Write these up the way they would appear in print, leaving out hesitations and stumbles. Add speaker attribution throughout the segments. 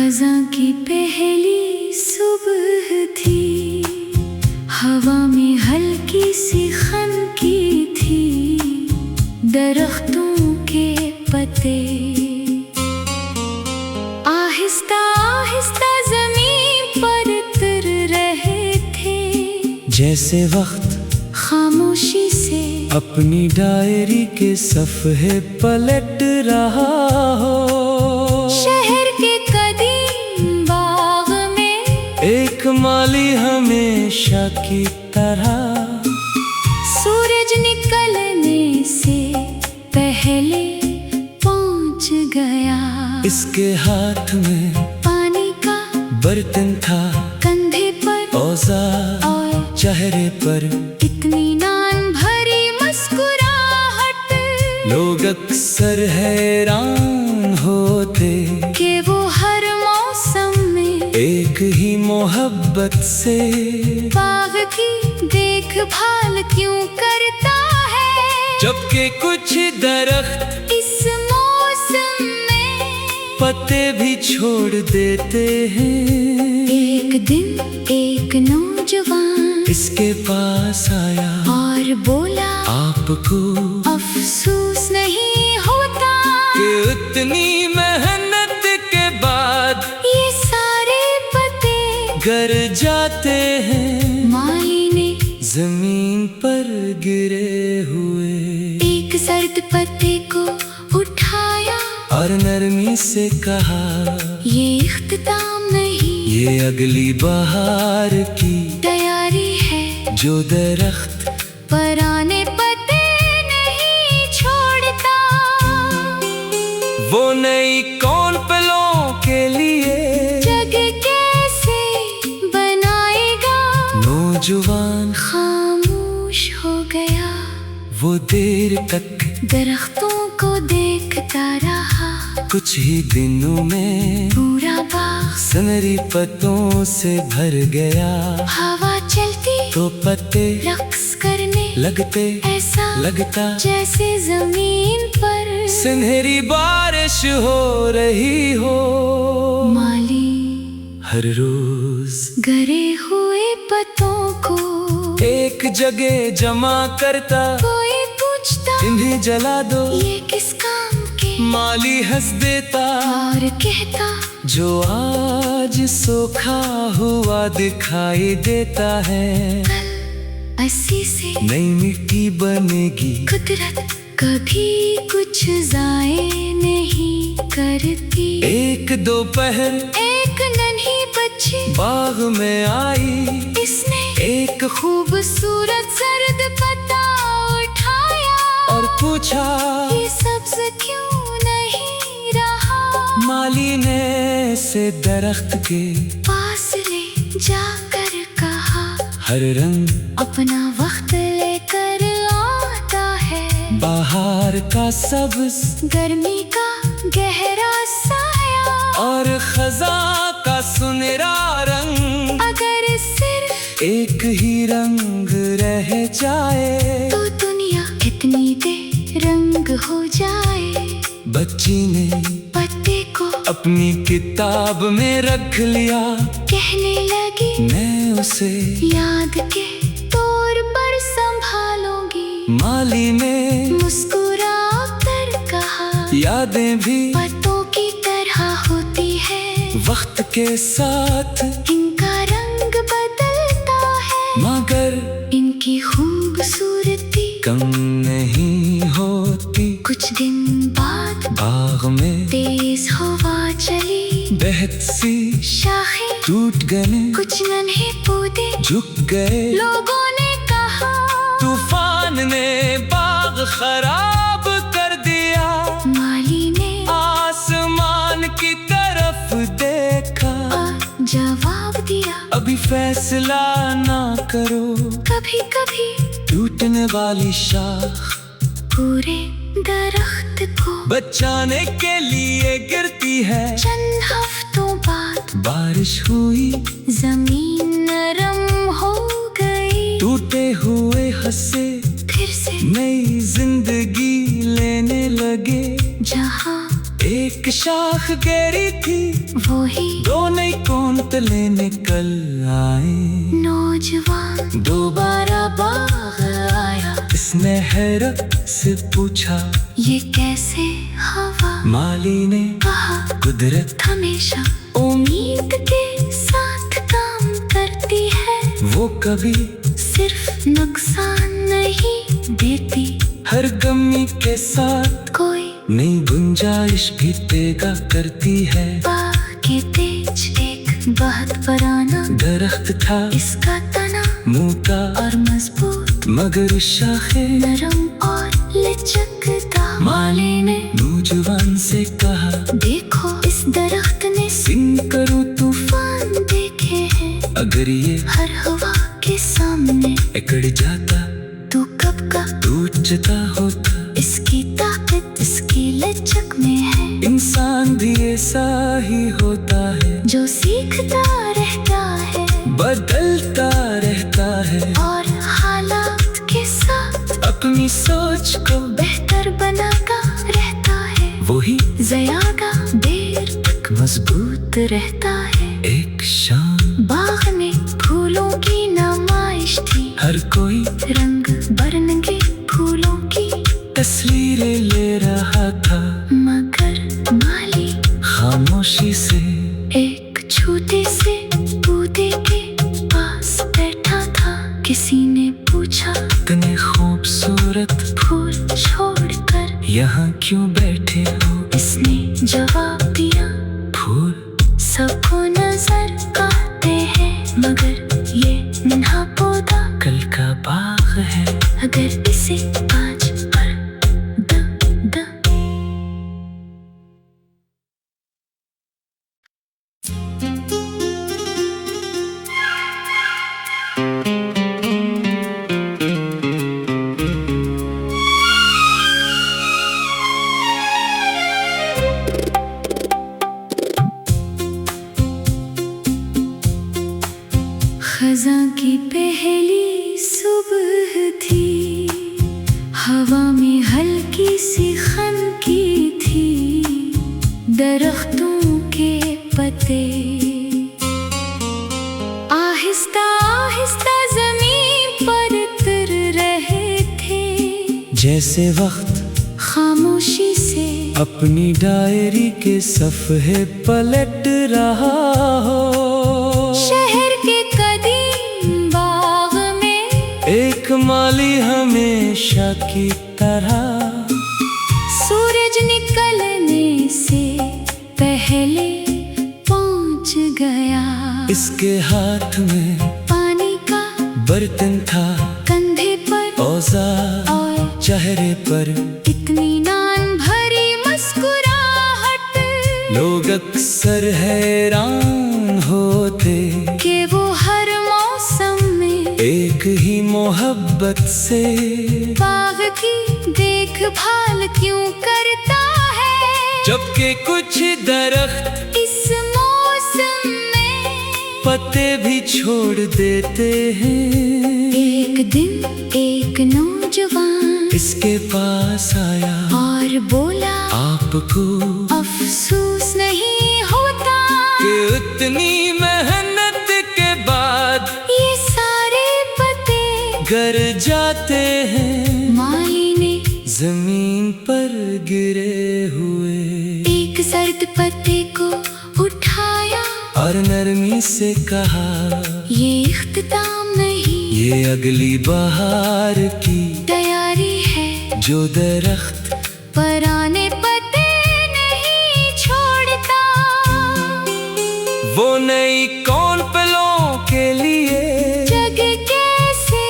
Speaker 1: खज़ां की पहली सुबह थी, हवा में हल्की सी खनकी थी, दरख्तों के पत्ते आहिस्ता आहिस्ता ज़मीन पर उतर रहे थे।
Speaker 2: जैसे वक्त
Speaker 1: खामोशी से
Speaker 2: अपनी डायरी के सफ़े पलट रहा हो।
Speaker 1: शहर के कदीम बाग में
Speaker 2: एक माली हमेशा की तरह
Speaker 1: सूरज निकलने से पहले पहुंच गया।
Speaker 2: इसके हाथ में
Speaker 1: पानी का
Speaker 2: बर्तन था,
Speaker 1: कंधे पर
Speaker 2: औजार
Speaker 1: और
Speaker 2: चेहरे पर
Speaker 1: इत्मीनान भरी मुस्कुराहट।
Speaker 2: लोग अक्सर हैरान होते
Speaker 1: कि वो हर मौसम में
Speaker 2: एक ही मोहब्बत से
Speaker 1: बाग की देखभाल क्यों करता है।
Speaker 2: जबकि कुछ दरख्त
Speaker 1: इस मौसम में
Speaker 2: पत्ते भी छोड़ देते हैं।
Speaker 1: एक दिन एक नौजवान
Speaker 2: इसके पास आया
Speaker 1: और बोला,
Speaker 2: आपको
Speaker 1: अफसोस नहीं होता
Speaker 2: कि उतनी मेहनत के बाद
Speaker 1: ये सारे पत्ते
Speaker 2: गर जाते हैं।
Speaker 1: माली ने
Speaker 2: जमीन पर गिरे हुए
Speaker 1: एक सर्द पत्ते को उठाया
Speaker 2: और नरमी से कहा,
Speaker 1: ये इख्तिताम नहीं,
Speaker 2: ये अगली बहार की
Speaker 1: तैयारी है।
Speaker 2: जो दरख्त
Speaker 1: पुराने पत्ते नहीं छोड़ता,
Speaker 2: वो नई कौन पलों के लिए
Speaker 1: जगह कैसे बनाएगा।
Speaker 2: नौजवान
Speaker 1: खामोश हो गया,
Speaker 2: वो देर तक
Speaker 1: दरख्तों को देखता रहा।
Speaker 2: कुछ ही दिनों में
Speaker 1: पूरा बाग
Speaker 2: सनरी पत्तों से भर गया।
Speaker 1: हवा चलती
Speaker 2: तो पत्ते
Speaker 1: रक्स करने
Speaker 2: लगते,
Speaker 1: ऐसा
Speaker 2: लगता
Speaker 1: जैसे जमीन पर
Speaker 2: सुनहरी बारिश हो रही हो।
Speaker 1: माली
Speaker 2: हर रोज
Speaker 1: गरे हुए पत्तों को
Speaker 2: एक जगह जमा करता,
Speaker 1: कोई पूछता
Speaker 2: इन्हें जला दो,
Speaker 1: ये किस काम के।
Speaker 2: माली हंस देता
Speaker 1: और कहता,
Speaker 2: जो आज सूखा हुआ दिखाई देता है,
Speaker 1: कल अस्सी से
Speaker 2: नई मिट्टी बनेगी।
Speaker 1: कुदरत कभी कुछ जाए नहीं करती।
Speaker 2: एक दोपहर
Speaker 1: एक नन्ही बच्ची
Speaker 2: बाग में आई,
Speaker 1: इसने
Speaker 2: एक
Speaker 1: खूबसूरत सर्द पत्ता उठाया
Speaker 2: और पूछा,
Speaker 1: ये सब्ज क्यों नहीं रहा।
Speaker 2: माली ने से दरख्त के
Speaker 1: पास ले जाकर कहा,
Speaker 2: हर रंग
Speaker 1: अपना वक्त लेकर आता है।
Speaker 2: बाहर का सब्ज
Speaker 1: गर्मी का गहरा साया
Speaker 2: और खज़ां का सुनहरा रंग,
Speaker 1: अगर सिर्फ
Speaker 2: एक ही रंग रह जाए
Speaker 1: तो दुनिया कितनी बेरंग हो जाए।
Speaker 2: बच्ची ने
Speaker 1: पत्ते को
Speaker 2: अपनी किताब में रख लिया,
Speaker 1: कहने लगी,
Speaker 2: मैं उसे
Speaker 1: याद के तौर पर संभालूंगी।
Speaker 2: माली ने
Speaker 1: मुस्कुरा कर कहा,
Speaker 2: यादें भी
Speaker 1: पत्तों की तरह होती है,
Speaker 2: वक्त के साथ
Speaker 1: इनका रंग बदलता है,
Speaker 2: मगर
Speaker 1: इनकी खूबसूरती
Speaker 2: कम नहीं होती।
Speaker 1: कुछ दिन बाद
Speaker 2: बाग में
Speaker 1: तेज हवा चली,
Speaker 2: बेहद सी
Speaker 1: शाखें
Speaker 2: टूट गए,
Speaker 1: कुछ नन्हे पौधे
Speaker 2: झुक गए।
Speaker 1: लोगों ने कहा,
Speaker 2: तूफान ने बाग खराब कर दिया।
Speaker 1: माली ने
Speaker 2: आसमान की तरफ देखा,
Speaker 1: जवाब दिया,
Speaker 2: अभी फैसला ना करो।
Speaker 1: कभी कभी
Speaker 2: टूटने वाली शाख
Speaker 1: पूरे दरख्त को
Speaker 2: बचाने के लिए गिरती है।
Speaker 1: चंद हफ्तों बाद
Speaker 2: बारिश हुई,
Speaker 1: जमीन नरम हो गई,
Speaker 2: टूटे हुए हंसे
Speaker 1: फिर से
Speaker 2: नई जिंदगी लेने लगे।
Speaker 1: जहाँ
Speaker 2: एक शाख गहरी थी,
Speaker 1: वो ही
Speaker 2: दो नई कौंतलें निकल आए।
Speaker 1: नौजवान दोबारा बाग आया,
Speaker 2: इसने हैरत से पूछा,
Speaker 1: ये कैसे हवा?
Speaker 2: माली ने
Speaker 1: कहा,
Speaker 2: कुदरत
Speaker 1: हमेशा उम्मीद के साथ काम करती है,
Speaker 2: वो कभी
Speaker 1: सिर्फ नुकसान नहीं देती।
Speaker 2: हर गमी के साथ
Speaker 1: कोई
Speaker 2: नई गुंजाइश भी पैदा करती है।
Speaker 1: बाग के तेज एक बहुत पुराना
Speaker 2: दरख्त था,
Speaker 1: इसका तना
Speaker 2: मोटा
Speaker 1: और मजबूत,
Speaker 2: मगर शाखें
Speaker 1: नरम और लचकता। माली ने
Speaker 2: नौजवान से कहा,
Speaker 1: देखो इस दरख्त ने
Speaker 2: इन करो
Speaker 1: तूफान देखे हैं,
Speaker 2: अगर ये
Speaker 1: हर हवा के सामने
Speaker 2: अकड़ जाता
Speaker 1: तू कब का
Speaker 2: टूटता होता।
Speaker 1: इसकी ताकत इसकी लचक में है।
Speaker 2: इंसान भी ऐसा ही होता है,
Speaker 1: जो सीखता रहता है,
Speaker 2: बदलता रहता है
Speaker 1: और हालात के साथ
Speaker 2: अपनी सोच को
Speaker 1: बेहतर बनाता रहता है।
Speaker 2: वही
Speaker 1: ज़्यादा देर तक मजबूत रहता है।
Speaker 2: एक शाम
Speaker 1: बाग में फूलों की नुमाइश थी,
Speaker 2: हर कोई
Speaker 1: रंग बरंगे फूलों की
Speaker 2: तस्वीरें ले रहा था,
Speaker 1: मगर माली
Speaker 2: खामोशी से
Speaker 1: एक छोटे से पौधे के पास बैठा था। किसी ने पूछा,
Speaker 2: इतने खूबसूरत
Speaker 1: फूल छोड़कर
Speaker 2: यहाँ क्यों बैठे हो?
Speaker 1: इसने जवाब दिया,
Speaker 2: फूल
Speaker 1: सबको नजर आते हैं, मगर ये नन्हा पौधा
Speaker 2: कल का बाग है।
Speaker 1: अगर इसे आज पर द खज़ां की पहली सुबह थी, हवा में हल्की सी खनकी थी, दरख्तों के पत्ते आहिस्ता आहिस्ता जमीन पर उतर रहे थे।
Speaker 2: जैसे वक्त
Speaker 1: खामोशी से
Speaker 2: अपनी डायरी के सफ़े पलट रहा हो।
Speaker 1: शहर के कदीम बाग में
Speaker 2: एक माली हमेशा की तरह
Speaker 1: सूरज निकलने से पहले पहुंच गया।
Speaker 2: इसके हाथ में
Speaker 1: पानी का
Speaker 2: बर्तन था,
Speaker 1: कंधे पर
Speaker 2: औजार
Speaker 1: और
Speaker 2: चेहरे पर
Speaker 1: इत्मीनान भरी मुस्कुराहट।
Speaker 2: लोग अक्सर हैरान होते
Speaker 1: कि वो हर मौसम में
Speaker 2: एक ही मोहब्बत से
Speaker 1: बाग की देखभाल क्यों करता है,
Speaker 2: जबकि कुछ दरख्त
Speaker 1: इस मौसम में
Speaker 2: पत्ते भी छोड़ देते हैं।
Speaker 1: एक दिन एक नौजवान
Speaker 2: इसके पास आया
Speaker 1: और बोला,
Speaker 2: आपको
Speaker 1: अफसोस नहीं होता
Speaker 2: कि उतनी मेहनत के बाद
Speaker 1: ये सारे पत्ते
Speaker 2: गर जाते हैं
Speaker 1: माली ने
Speaker 2: जमीन पर गिरे हुए।
Speaker 1: एक सर्द पत्ते को उठाया
Speaker 2: और नरमी से कहा,
Speaker 1: ये इख्तिताम नहीं,
Speaker 2: ये अगली बहार की
Speaker 1: तैयारी है।
Speaker 2: जो दरख्त
Speaker 1: पुराने पत्ते नहीं छोड़ता,
Speaker 2: वो नई कौन पलों के लिए
Speaker 1: जगह कैसे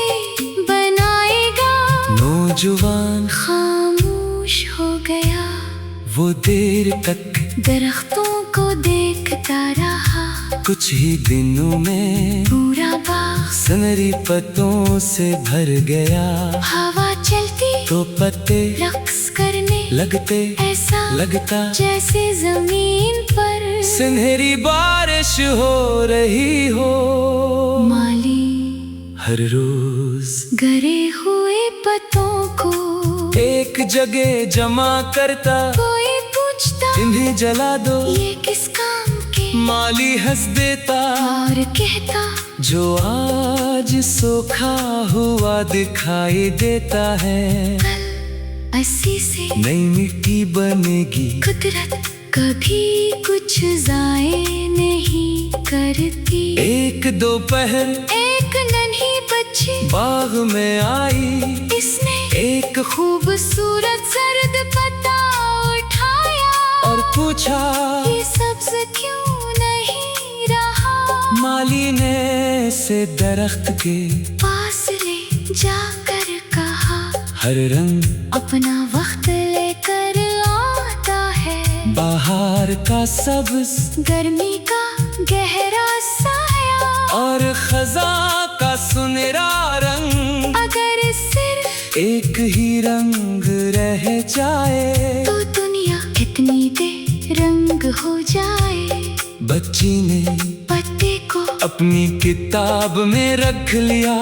Speaker 1: बनाएगा।
Speaker 2: नौजवान
Speaker 1: खामोश हो गया,
Speaker 2: वो देर तक
Speaker 1: दरख्तों को देखता रहा।
Speaker 2: कुछ ही दिनों में
Speaker 1: पूरा बाग
Speaker 2: सनरी पत्तों से भर गया।
Speaker 1: हवा चलती
Speaker 2: तो पत्ते
Speaker 1: रक्स करने
Speaker 2: लगते,
Speaker 1: ऐसा
Speaker 2: लगता
Speaker 1: जैसे जमीन पर
Speaker 2: सुनहरी बारिश हो रही हो।
Speaker 1: माली
Speaker 2: हर रोज
Speaker 1: गिरे हुए पत्तों को
Speaker 2: एक जगह जमा करता,
Speaker 1: कोई पूछता सोचता
Speaker 2: इन्हें जला दो,
Speaker 1: ये किस काम के।
Speaker 2: माली हंस देता
Speaker 1: और कहता
Speaker 2: जो आज सोखा हुआ दिखाई देता है,
Speaker 1: कल अस्सी से
Speaker 2: नई मिट्टी बनेगी।
Speaker 1: कुदरत कभी कुछ जाए नहीं करती।
Speaker 2: एक दोपहर
Speaker 1: एक नन्ही बच्ची
Speaker 2: बाग में आई,
Speaker 1: इसने
Speaker 2: एक
Speaker 1: खूबसूरत सर्द पत्ता उठाया
Speaker 2: और पूछा
Speaker 1: ये सब्ज क्यों नहीं रहा।
Speaker 2: माली ने से दरख्त के
Speaker 1: पास ले जाकर कहा
Speaker 2: हर रंग
Speaker 1: अपना वक्त लेकर आता है।
Speaker 2: बाहर का सब्ज,
Speaker 1: गर्मी का गहरा साया
Speaker 2: और खज़ां का सुनहरा रंग।
Speaker 1: अगर सिर्फ
Speaker 2: एक ही रंग रह जाए
Speaker 1: तो दुनिया कितनी बेरंग हो जाए।
Speaker 2: बच्ची ने
Speaker 1: पत्ते को
Speaker 2: अपनी किताब में रख लिया,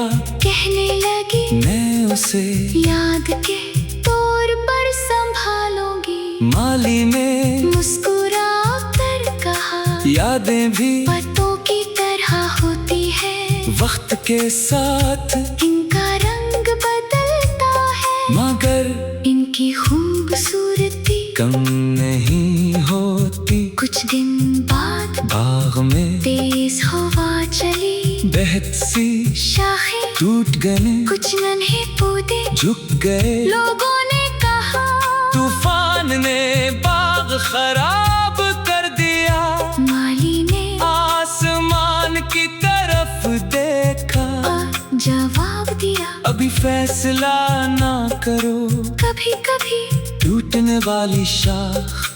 Speaker 1: कहने लगी
Speaker 2: मैं उसे
Speaker 1: याद के तौर पर संभालूंगी।
Speaker 2: माली ने
Speaker 1: मुस्कुरा कर कहा
Speaker 2: यादें भी
Speaker 1: पत्तों की तरह होती है,
Speaker 2: वक्त के साथ
Speaker 1: इनका रंग बदलता है,
Speaker 2: मगर
Speaker 1: इनकी खूबसूरती
Speaker 2: कम नहीं होती।
Speaker 1: कुछ दिन बाद
Speaker 2: बाग में
Speaker 1: तेज हवा चली,
Speaker 2: बेहद सी
Speaker 1: शाखें
Speaker 2: टूट गए,
Speaker 1: कुछ नन्हे पौधे
Speaker 2: झुक गए।
Speaker 1: लोगों ने कहा
Speaker 2: तूफान ने बाग खराब कर दिया।
Speaker 1: माली ने
Speaker 2: आसमान की तरफ देखा,
Speaker 1: जवाब दिया
Speaker 2: अभी फैसला ना करो।
Speaker 1: कभी कभी
Speaker 2: टूटने वाली शाख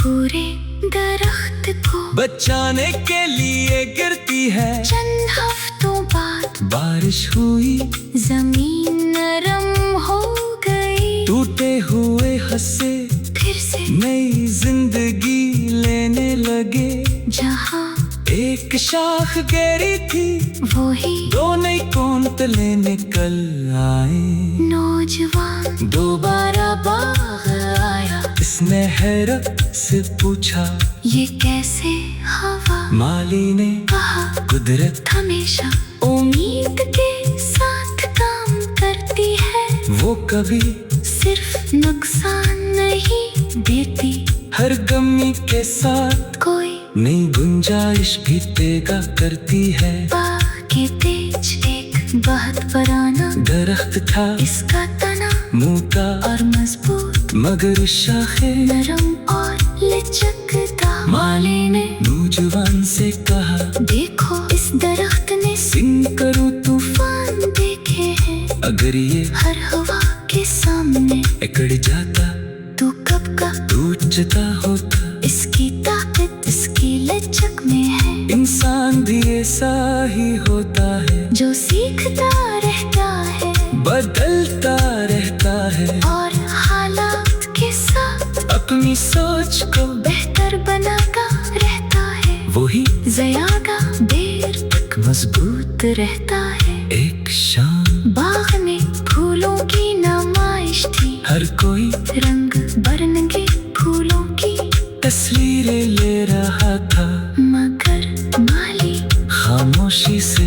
Speaker 1: पूरे दरख्त को
Speaker 2: बचाने के लिए गिरती है।
Speaker 1: चंद हफ्तों बाद
Speaker 2: बारिश हुई,
Speaker 1: जमीन नरम हो गई,
Speaker 2: टूटे हुए हंसे
Speaker 1: फिर से
Speaker 2: नई जिंदगी लेने लगे।
Speaker 1: जहाँ
Speaker 2: एक शाख गिरी थी,
Speaker 1: वो ही
Speaker 2: दो नई कौंतले निकल आए।
Speaker 1: नौजवान दोबारा बाग आया,
Speaker 2: इसने हैरत से पूछा
Speaker 1: ये कैसे हवा।
Speaker 2: माली ने
Speaker 1: कहा
Speaker 2: कुदरत
Speaker 1: हमेशा उम्मीद के साथ काम करती है,
Speaker 2: वो कभी
Speaker 1: सिर्फ नुकसान नहीं देती।
Speaker 2: हर गमी के साथ
Speaker 1: कोई
Speaker 2: नई गुंजाइश भी पैदा करती है।
Speaker 1: बाग के तेज एक बहुत पुराना
Speaker 2: दरख्त था,
Speaker 1: इसका तना
Speaker 2: मोटा
Speaker 1: और मजबूत,
Speaker 2: मगर शाखें
Speaker 1: नरम और लचकता। माली ने
Speaker 2: नौजवान से कहा
Speaker 1: देखो इस दरख्त ने
Speaker 2: सिंह करो
Speaker 1: तूफान देखे हैं,
Speaker 2: अगर ये
Speaker 1: हर हवा के सामने
Speaker 2: अकड़ जाता
Speaker 1: तू कब का
Speaker 2: टूट जाता होता।
Speaker 1: इसकी ताकत इसकी लचक में है।
Speaker 2: इंसान भी ऐसा ही होता है,
Speaker 1: जो सीखता रहता है,
Speaker 2: बदलता रहता है,
Speaker 1: और हालात के साथ
Speaker 2: अपनी सोच को
Speaker 1: बेहतर बनाता रहता है।
Speaker 2: वही
Speaker 1: ज़्यादा देर तक मजबूत रहता है।
Speaker 2: एक शाम
Speaker 1: बाग में फूलों की नुमाइश थी,
Speaker 2: हर कोई
Speaker 1: रंग बरंगे फूलों की
Speaker 2: तस्वीरें ले रहा था,
Speaker 1: मगर माली
Speaker 2: खामोशी से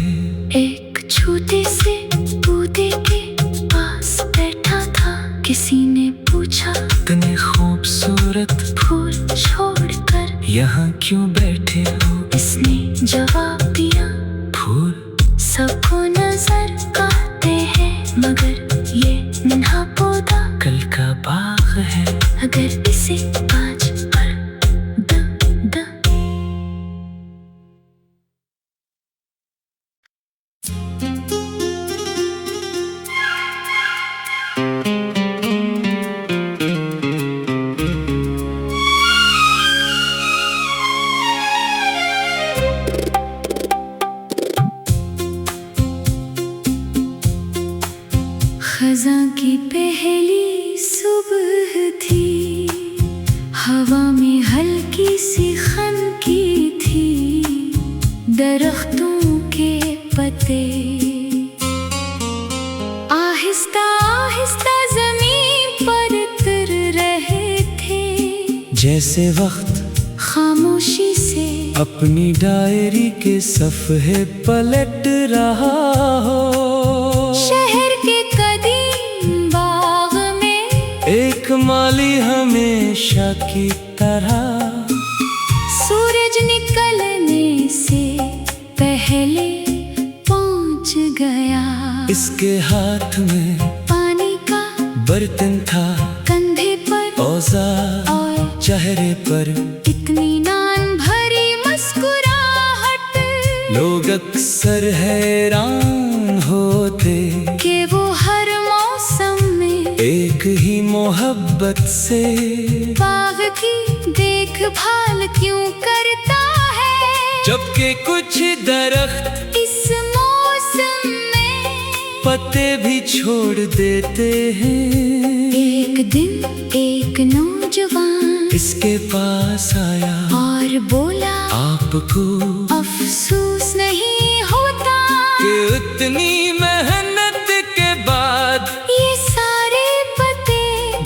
Speaker 1: एक छोटे से पौधे के पास बैठा था। किसी ने पूछा
Speaker 2: इतने खूबसूरत
Speaker 1: फूल छोड़कर
Speaker 2: यहाँ क्यों बैठे हो।
Speaker 1: इसने जवाब दिया
Speaker 2: फूल
Speaker 1: सबको नजर आते हैं, मगर ये नन्हा पौधा
Speaker 2: कल का बाग है।
Speaker 1: अगर इसे आज पर खज़ां की पहली सुबह थी, हवा में हल्की सी खनकी थी, दरख्तों के पत्ते आहिस्ता आहिस्ता ज़मीन पर उतर रहे थे।
Speaker 2: जैसे वक्त
Speaker 1: खामोशी से
Speaker 2: अपनी डायरी के सफ़े पलट रहा हो।
Speaker 1: शहर के कदीम बाग में
Speaker 2: एक माली हमेशा की तरह
Speaker 1: सूरज निकलने से पहले पहुंच गया।
Speaker 2: इसके हाथ में
Speaker 1: पानी का
Speaker 2: बर्तन था,
Speaker 1: कंधे पर
Speaker 2: औजार
Speaker 1: और
Speaker 2: चेहरे पर
Speaker 1: इत्मीनान भरी मुस्कुराहट।
Speaker 2: लोग अक्सर हैरान होते
Speaker 1: कि वो हर मौसम में
Speaker 2: एक ही मोहब्बत से
Speaker 1: बाग की देखभाल क्यों करता है।
Speaker 2: जबकि कुछ दरख्त
Speaker 1: इस मौसम में
Speaker 2: पत्ते भी छोड़ देते हैं।
Speaker 1: एक दिन एक नौजवान
Speaker 2: इसके पास आया
Speaker 1: और बोला,
Speaker 2: आपको
Speaker 1: अफसोस नहीं होता
Speaker 2: कि उतनी मेहनत के बाद
Speaker 1: ये सारे पत्ते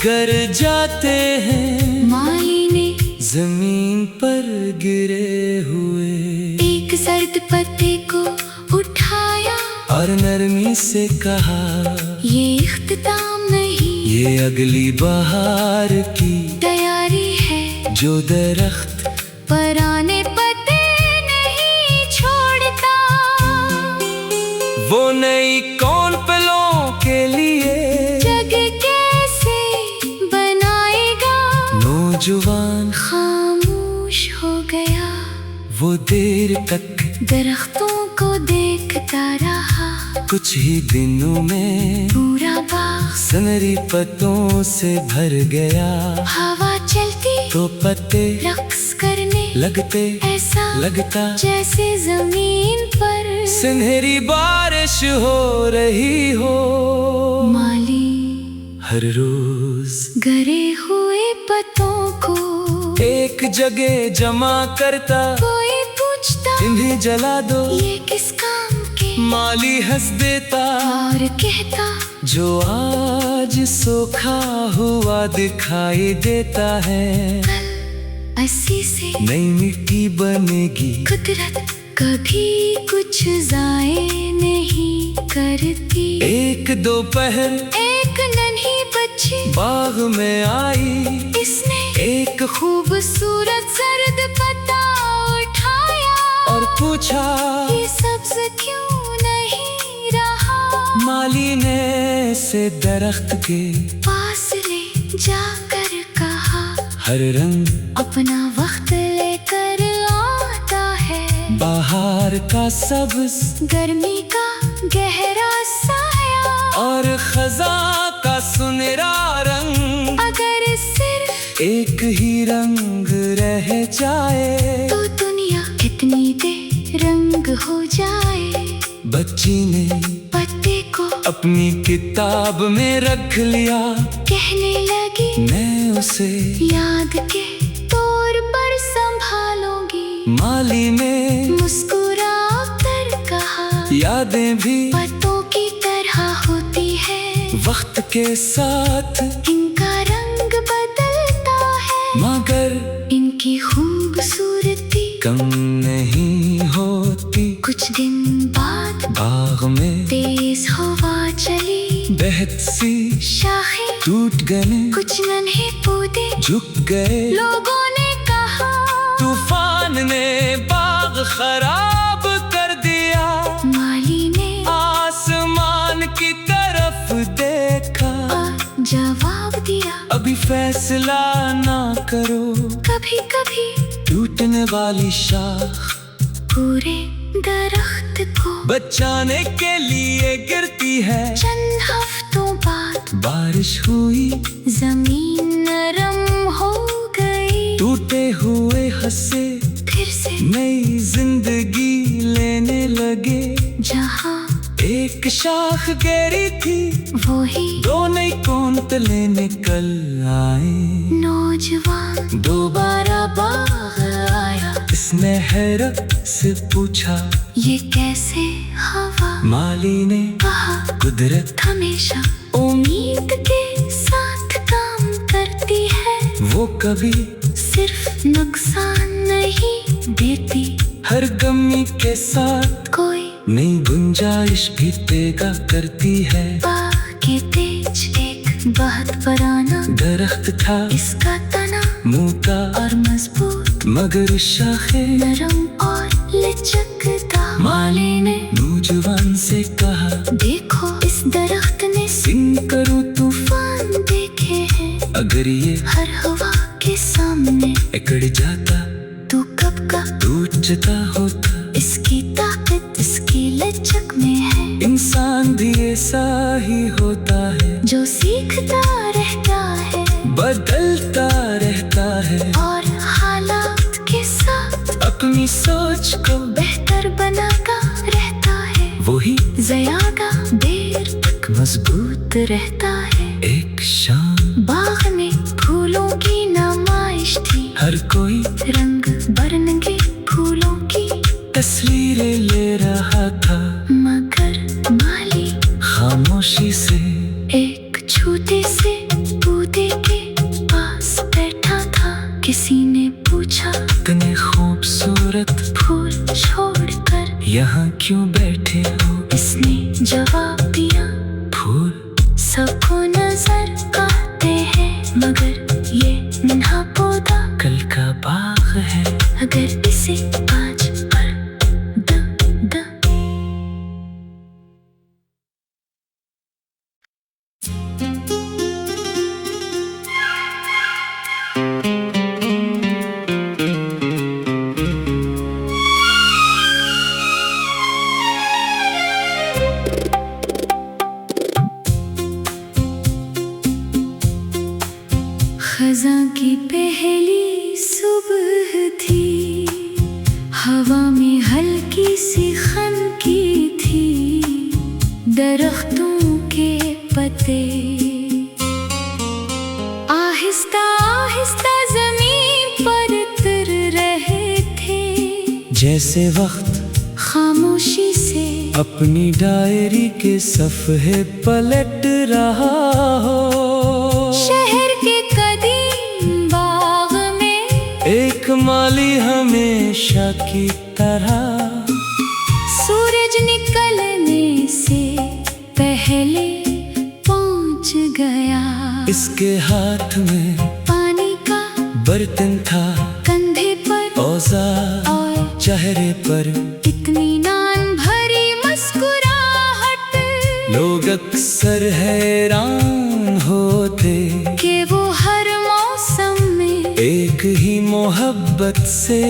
Speaker 2: गर जाते हैं।
Speaker 1: माली ने
Speaker 2: जमीन पर गिरे हुए
Speaker 1: एक सर्द पत्ते को उठाया
Speaker 2: और नरमी से कहा,
Speaker 1: ये इख्तिताम नहीं,
Speaker 2: ये अगली बहार की
Speaker 1: तैयारी है।
Speaker 2: जो दरख्त
Speaker 1: पुराने पत्ते नहीं छोड़ता,
Speaker 2: वो नई कौन पलों के लिए
Speaker 1: जग कैसे बनाएगा।
Speaker 2: नौजवान
Speaker 1: खामोश हो गया,
Speaker 2: वो देर तक
Speaker 1: दरख्तों को देखता रहा।
Speaker 2: कुछ ही दिनों में
Speaker 1: पूरा बाग
Speaker 2: सनरी पत्तों से भर गया।
Speaker 1: हवा चलती
Speaker 2: तो पत्ते
Speaker 1: रक्स करने
Speaker 2: लगते,
Speaker 1: ऐसा
Speaker 2: लगता
Speaker 1: जैसे जमीन पर
Speaker 2: सुनहरी बारिश हो रही हो।
Speaker 1: माली
Speaker 2: हर रोज
Speaker 1: गरे हुए पत्तों को
Speaker 2: एक जगह जमा करता,
Speaker 1: कोई पूछता
Speaker 2: इन्हें जला दो,
Speaker 1: ये किस काम के।
Speaker 2: माली हंस देता
Speaker 1: और कहता,
Speaker 2: जो आज सूखा हुआ दिखाई देता है,
Speaker 1: कल अस्सी से
Speaker 2: नई मिट्टी बनेगी।
Speaker 1: कुदरत कभी कुछ जाए नहीं करती।
Speaker 2: एक दोपहर
Speaker 1: एक नन्ही बच्ची
Speaker 2: बाग में आई,
Speaker 1: इसने
Speaker 2: एक
Speaker 1: खूबसूरत सर्द पत्ता उठाया
Speaker 2: और पूछा,
Speaker 1: ये सब्ज क्यों नहीं रहा।
Speaker 2: माली ने से दरख्त के
Speaker 1: पास ले जाकर कहा,
Speaker 2: हर रंग
Speaker 1: अपना वक्त लेकर आता है।
Speaker 2: बाहर का सब्ज
Speaker 1: गर्मी का गहरा साया
Speaker 2: और खजा का सुनहरा रंग,
Speaker 1: अगर सिर्फ
Speaker 2: एक ही रंग रह जाए
Speaker 1: तो दुनिया कितनी बेरंग हो जाए।
Speaker 2: बच्ची ने
Speaker 1: पत्ते को
Speaker 2: अपनी किताब में रख लिया,
Speaker 1: कहने लगी,
Speaker 2: मैं उसे
Speaker 1: याद के तौर पर संभालूंगी।
Speaker 2: माली ने
Speaker 1: मुस्कुरा कर कहा,
Speaker 2: यादें भी
Speaker 1: पत्तों की तरह होती है,
Speaker 2: वक्त के साथ
Speaker 1: इनका रंग बदलता है,
Speaker 2: मगर
Speaker 1: इनकी खूबसूरती
Speaker 2: कम नहीं होती।
Speaker 1: कुछ दिन बाद
Speaker 2: बाग में
Speaker 1: तेज हवा चली,
Speaker 2: बेहद सी
Speaker 1: शाखें
Speaker 2: टूट गए,
Speaker 1: कुछ नन्हे पौधे
Speaker 2: झुक गए।
Speaker 1: लोगों ने कहा,
Speaker 2: तूफान ने बाग खराब कर दिया।
Speaker 1: माली ने
Speaker 2: आसमान की तरफ देखा,
Speaker 1: जवाब दिया,
Speaker 2: अभी फैसला ना करो।
Speaker 1: कभी कभी
Speaker 2: टूटने वाली शाख
Speaker 1: पूरे दरख्त को
Speaker 2: बचाने के लिए गिरती है।
Speaker 1: चंद हफ्तों बाद
Speaker 2: बारिश हुई,
Speaker 1: जमीन नरम हो गई,
Speaker 2: टूटे हुए हंसे
Speaker 1: फिर से
Speaker 2: नई जिंदगी लेने लगे।
Speaker 1: जहाँ
Speaker 2: एक शाख गिरी थी,
Speaker 1: वही
Speaker 2: दो नई कौंतलें निकल आए।
Speaker 1: नौजवान दोबारा बाग आया,
Speaker 2: इसने हैरत से पूछा,
Speaker 1: ये कैसे हवा।
Speaker 2: माली ने
Speaker 1: कहा,
Speaker 2: कुदरत
Speaker 1: हमेशा उम्मीद के साथ काम करती है,
Speaker 2: वो कभी
Speaker 1: सिर्फ नुकसान नहीं देती,
Speaker 2: हर गमी के साथ
Speaker 1: कोई
Speaker 2: नई गुंजाइश भी पैदा करती है।
Speaker 1: बाग के तेज एक बहुत पुराना
Speaker 2: दरख्त था,
Speaker 1: इसका तना
Speaker 2: मोटा
Speaker 1: और मजबूत,
Speaker 2: मगर शाखें
Speaker 1: नरम और लचकदार। माली ने
Speaker 2: नौजवान से कहा,
Speaker 1: देखो इस दरख्त ने
Speaker 2: सिंह करो
Speaker 1: तूफान देखे हैं,
Speaker 2: अगर ये
Speaker 1: हर हवा के सामने
Speaker 2: अकड़ जाता
Speaker 1: तू कब का
Speaker 2: टूट जाता होता।
Speaker 1: इसकी ताकत इसकी लचक में है।
Speaker 2: इंसान भी ऐसा ही होता है,
Speaker 1: जो सीखता रहता है,
Speaker 2: बदलता रहता है
Speaker 1: और हालात के साथ
Speaker 2: अपनी सोच को
Speaker 1: बेहतर बनाता रहता है।
Speaker 2: वही
Speaker 1: ज़्यादा देर तक मजबूत रहता है।
Speaker 2: एक शाम
Speaker 1: बाग में फूलों की नुमाइश थी,
Speaker 2: हर कोई
Speaker 1: रंग बिरंगे फूलों की
Speaker 2: तस्वीरें ले रहा था,
Speaker 1: मगर माली
Speaker 2: खामोशी से
Speaker 1: एक छोटे से पौधे के पास बैठा था। किसी ने पूछा,
Speaker 2: इतने खूबसूरत
Speaker 1: फूल छोड़कर
Speaker 2: यहाँ क्यों बैठे हो?
Speaker 1: इसने जवाब दिया,
Speaker 2: फूल
Speaker 1: सबको नजर आते हैं, मगर ये नन्हा पौधा
Speaker 2: कल का बाग है।
Speaker 1: अगर इसे आज पर द खज़ां की पहली सुबह थी, हवा में हल्की सी खनकी थी, दरख्तों के पत्ते आहिस्ता आहिस्ता जमीन पर उतर रहे थे।
Speaker 2: जैसे वक्त
Speaker 1: खामोशी से
Speaker 2: अपनी डायरी के सफ़े पलट रहा हो,
Speaker 1: शहर के कदीम बाग में
Speaker 2: एक माली हमेशा की तरह
Speaker 1: सूरज निकलने से पहले पहुंच गया।
Speaker 2: इसके हाथ में
Speaker 1: पानी का
Speaker 2: बर्तन था,
Speaker 1: कंधे पर
Speaker 2: औजार
Speaker 1: और
Speaker 2: चेहरे पर
Speaker 1: इत्मीनान भरी मुस्कुराहट।
Speaker 2: लोग अक्सर हैरान होते
Speaker 1: कि वो हर मौसम में
Speaker 2: एक ही मोहब्बत से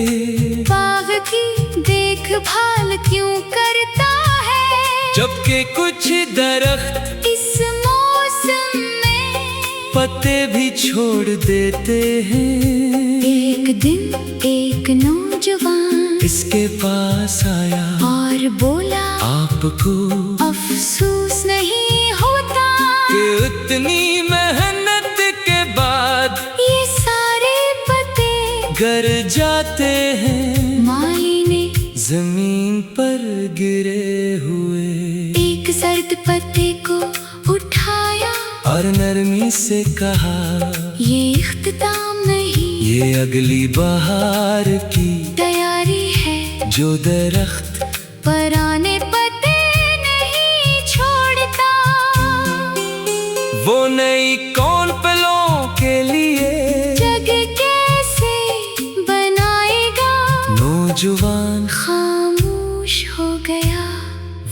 Speaker 1: बाग की देखभाल क्यों करता है,
Speaker 2: जबकि कुछ दरख्त
Speaker 1: इस मौसम में
Speaker 2: पत्ते भी छोड़ देते हैं।
Speaker 1: एक दिन एक नौजवान
Speaker 2: इसके पास आया
Speaker 1: और बोला,
Speaker 2: आपको
Speaker 1: अफसोस नहीं होता
Speaker 2: कि उतनी मेहनत के बाद
Speaker 1: ये सारे पत्ते
Speaker 2: गर जाते हैं,
Speaker 1: माली ने
Speaker 2: जमीन पर गिरे हुए।
Speaker 1: एक सर्द पत्ते को उठाया
Speaker 2: और नरमी से कहा,
Speaker 1: ये इख्तिताम नहीं,
Speaker 2: ये अगली बहार की
Speaker 1: तैयारी है,
Speaker 2: जो दरख्त
Speaker 1: पुराने पत्ते नहीं छोड़ता।
Speaker 2: वो नई कौन पलों के लिए
Speaker 1: जगह कैसे बनाएगा?
Speaker 2: नौजवान
Speaker 1: खामोश हो गया,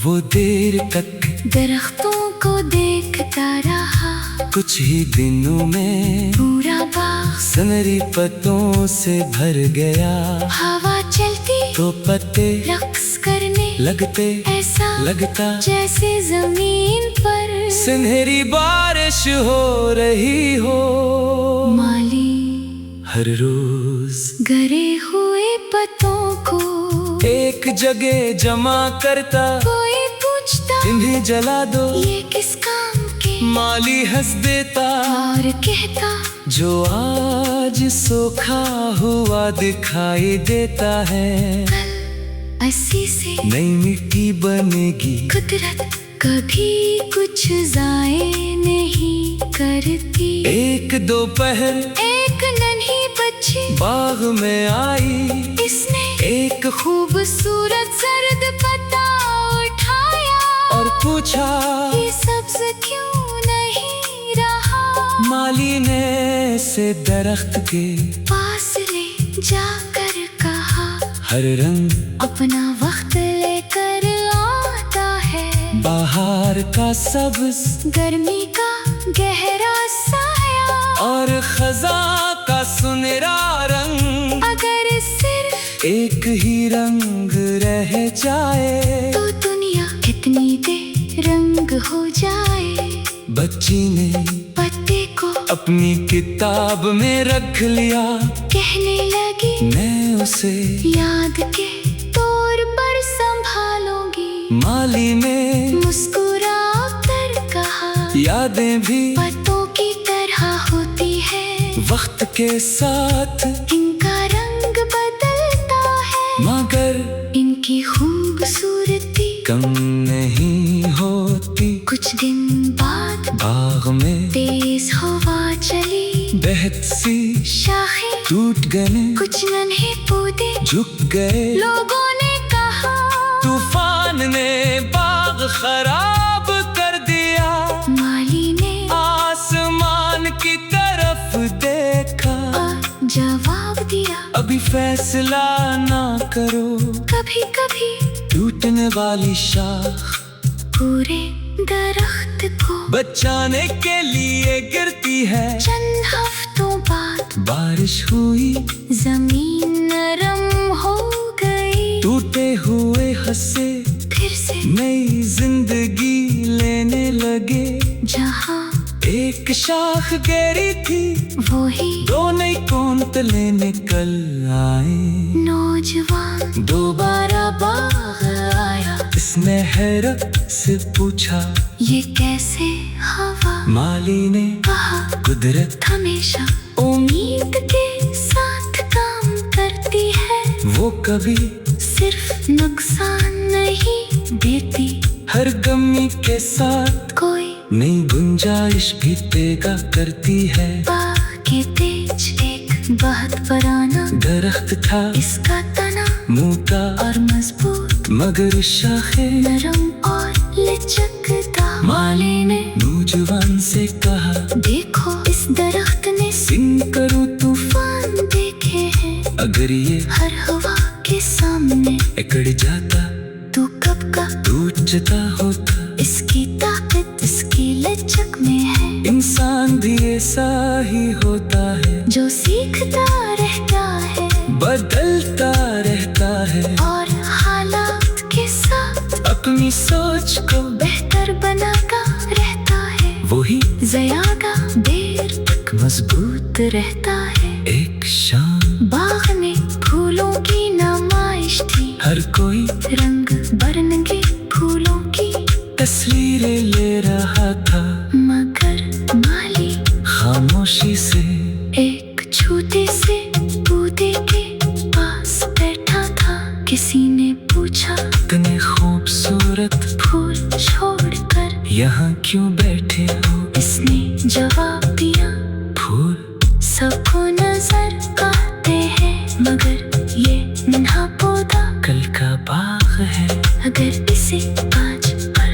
Speaker 2: वो देर तक
Speaker 1: दरख्तों को देखता रहा।
Speaker 2: कुछ ही दिनों में
Speaker 1: पूरा बाग
Speaker 2: सनरी पत्तों से भर गया।
Speaker 1: हवा चलती
Speaker 2: तो पत्ते
Speaker 1: रक्स करने
Speaker 2: लगते,
Speaker 1: ऐसा
Speaker 2: लगता
Speaker 1: जैसे जमीन पर
Speaker 2: सुनहरी बारिश हो रही हो।
Speaker 1: माली
Speaker 2: हर रोज
Speaker 1: गिरे हुए पत्तों को
Speaker 2: एक जगह जमा करता,
Speaker 1: कोई पूछता,
Speaker 2: इन्हें जला दो,
Speaker 1: ये किस काम के?
Speaker 2: माली हंस देता
Speaker 1: और कहता,
Speaker 2: जो आज सूखा हुआ दिखाई देता है,
Speaker 1: कल अस्सी से
Speaker 2: नई मिट्टी बनेगी।
Speaker 1: कुदरत कभी कुछ जाए नहीं करती।
Speaker 2: एक दोपहर
Speaker 1: एक नन्ही बच्ची
Speaker 2: बाग में आई,
Speaker 1: इसने
Speaker 2: एक
Speaker 1: खूबसूरत सर्द पत्ता उठाया
Speaker 2: और पूछा,
Speaker 1: ये सब्ज क्यों नहीं रहा।
Speaker 2: माली ने से दरख्त के
Speaker 1: पास ले जाकर कहा,
Speaker 2: हर रंग
Speaker 1: अपना वक्त लेकर आता है।
Speaker 2: बाहर का सब्ज,
Speaker 1: गर्मी का गहरा साया,
Speaker 2: और खज़ां का सुनहरा रंग।
Speaker 1: अगर सिर्फ
Speaker 2: एक ही रंग रह जाए
Speaker 1: तो दुनिया कितनी बेरंग हो जाए।
Speaker 2: बच्ची ने
Speaker 1: पत्ते को
Speaker 2: अपनी किताब में रख लिया,
Speaker 1: कहने लगी,
Speaker 2: मैं उसे
Speaker 1: याद के तौर पर संभालूंगी।
Speaker 2: माली ने
Speaker 1: मुस्कुरा कर कहा,
Speaker 2: यादें भी
Speaker 1: पत्तों की तरह होती है,
Speaker 2: वक्त के साथ
Speaker 1: इनका रंग बदलता है,
Speaker 2: मगर
Speaker 1: इनकी खूबसूरती
Speaker 2: कम नहीं होती।
Speaker 1: कुछ दिन बाद
Speaker 2: बाग में
Speaker 1: तेज हवा चली,
Speaker 2: बेहद सी
Speaker 1: शाखें
Speaker 2: टूट गए,
Speaker 1: कुछ नन्हे पौधे
Speaker 2: झुक गए।
Speaker 1: लोगों ने कहा,
Speaker 2: तूफान ने बाग खराब कर दिया।
Speaker 1: माली ने
Speaker 2: आसमान की तरफ देखा,
Speaker 1: जवाब दिया,
Speaker 2: अभी फैसला ना करो।
Speaker 1: कभी कभी
Speaker 2: टूटने वाली शाख
Speaker 1: पूरे दरख्त को
Speaker 2: बचाने के लिए गिरती है।
Speaker 1: चंद हफ्तों बाद
Speaker 2: बारिश हुई,
Speaker 1: जमीन नरम हो गई,
Speaker 2: टूटे हुए हंसे
Speaker 1: फिर से
Speaker 2: नई जिंदगी लेने लगे।
Speaker 1: जहाँ
Speaker 2: एक शाख गिरी थी,
Speaker 1: वो ही
Speaker 2: दो नई कौंतले निकल आए।
Speaker 1: नौजवान दोबारा बाग आया,
Speaker 2: इसने हैरत से पूछा,
Speaker 1: ये कैसे हवा।
Speaker 2: माली ने
Speaker 1: कहा,
Speaker 2: कुदरत
Speaker 1: हमेशा उम्मीद के साथ काम करती है,
Speaker 2: वो कभी
Speaker 1: सिर्फ नुकसान नहीं देती।
Speaker 2: हर गमी के साथ
Speaker 1: कोई
Speaker 2: नई गुंजाइश भी पैदा करती है।
Speaker 1: बाग के तेज एक बहुत पुराना
Speaker 2: दरख्त था,
Speaker 1: इसका तना
Speaker 2: मोटा
Speaker 1: और मजबूत,
Speaker 2: मगर शाखें
Speaker 1: नरम और लचकदार।
Speaker 2: माली ने नौजवान से कहा,
Speaker 1: देखो इस दरख्त ने
Speaker 2: सिंह करो
Speaker 1: तूफान देखे हैं,
Speaker 2: अगर ये
Speaker 1: हर हवा के सामने
Speaker 2: अकड़ जाता
Speaker 1: तू कब का
Speaker 2: टूट जाता होता।
Speaker 1: इसकी ताकत इसकी लचक में है।
Speaker 2: इंसान भी ऐसा ही होता है,
Speaker 1: जो सीखता रहता है,
Speaker 2: बदलता रहता है,
Speaker 1: और हालात के साथ
Speaker 2: अपनी सोच को
Speaker 1: बेहतर बनाता रहता है।
Speaker 2: वही
Speaker 1: ज़्यादा देर तक मजबूत रहता है।
Speaker 2: एक शाम
Speaker 1: बाग में फूलों की नुमाइश थी,
Speaker 2: हर कोई
Speaker 1: रंग बरंगे फूलों की
Speaker 2: तस्वीरें ले रहा था,
Speaker 1: मगर माली
Speaker 2: खामोशी से
Speaker 1: एक छोटे से पौधे के पास बैठा था। किसी ने पूछा,
Speaker 2: इतने खूबसूरत
Speaker 1: फूल छोड़कर
Speaker 2: यहाँ क्यों बैठे हो।
Speaker 1: इसने जवाब दिया,
Speaker 2: फूल
Speaker 1: सबको नजर आते हैं, मगर ये नन्हा पौधा
Speaker 2: कल का बाग है।
Speaker 1: अगर इसे आज पर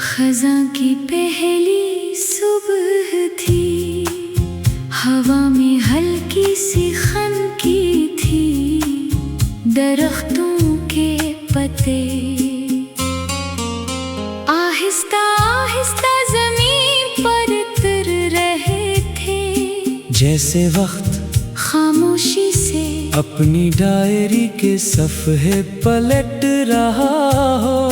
Speaker 1: खज़ां की पहली सुबह थी, हवा में हल्की सी खनकी थी, दरख्तों के पत्ते आहिस्ता आहिस्ता ज़मीन पर उतर रहे थे।
Speaker 2: जैसे वक्त
Speaker 1: खामोशी से
Speaker 2: अपनी डायरी के सफ़े पलट रहा हो,